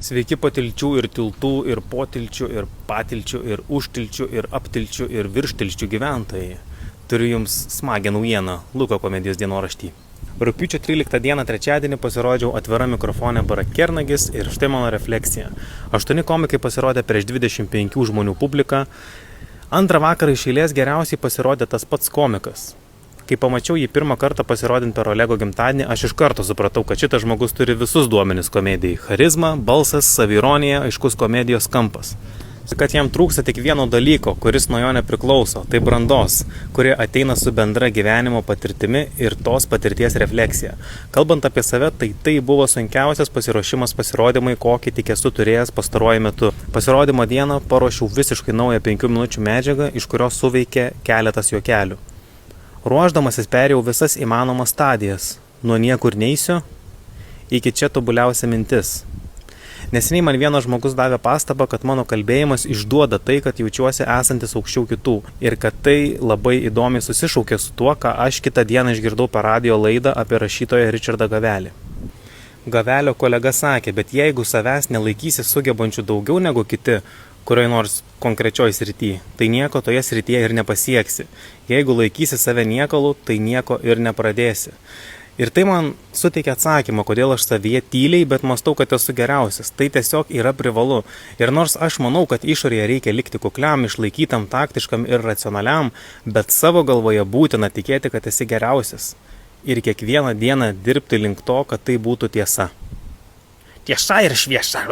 Sveiki patilčių ir tiltų ir potilčių ir patilčių ir užtilčių ir aptilčių ir virštilčių gyventojai. Turiu jums smagią naujieną Luko komedijos dienoraštį. Rugpjūčio 13 dieną trečiadienį pasirodžiau atvira mikrofone bara Kernagis ir štai mano refleksija. 8 komikai pasirodė prieš 25 žmonių publiką. Antrą vakarą iš eilės geriausiai pasirodė tas pats komikas. Kai pamačiau jį pirmą kartą pasirodint per Olego gimtadienį, aš iš karto supratau, kad šitas žmogus turi visus duomenis komedijai. Charizma, balsas, savironija, aiškus komedijos kampas. Kad jam trūksta tik vieno dalyko, kuris nuo jo nepriklauso, tai brandos, kuri ateina su bendra gyvenimo patirtimi ir tos patirties refleksija. Kalbant apie save, tai buvo sunkiausias pasiruošimas pasirodymai, kokį tik esu turėjęs pastaruoju metu. Pasirodymo dieną paruošiau visiškai naują 5 minučių medžiagą, iš kurios suveikė keletas juokelių. Ruošdamasis perėjau visas įmanomas stadijas, nuo niekur neisiu iki čia tobuliausia mintis. Neseniai man vienas žmogus davė pastabą, kad mano kalbėjimas išduoda tai, kad jaučiuosi esantis aukščiau kitų ir kad tai labai įdomiai susišaukė su tuo, ką aš kitą dieną išgirdau per radijo laidą apie rašytoją Richardą Gavelį. Gavelio kolega sakė, bet jeigu savęs nelaikysi sugebančių daugiau negu kiti, kurioje nors konkrečioj srity, tai nieko toje srityje ir nepasieksi. Jeigu laikysi save niekalu, tai nieko ir nepradėsi. Ir tai man suteikia atsakymą, kodėl aš savyje tyliai, bet mąstau, kad esu geriausias. Tai tiesiog yra privalu. Ir nors aš manau, kad išorėje reikia likti kukliam, išlaikytam, taktiškam ir racionaliam, bet savo galvoje būtina tikėti, kad esi geriausias. Ir kiekvieną dieną dirbti link to, kad tai būtų tiesa. Tiesa ir šviesa.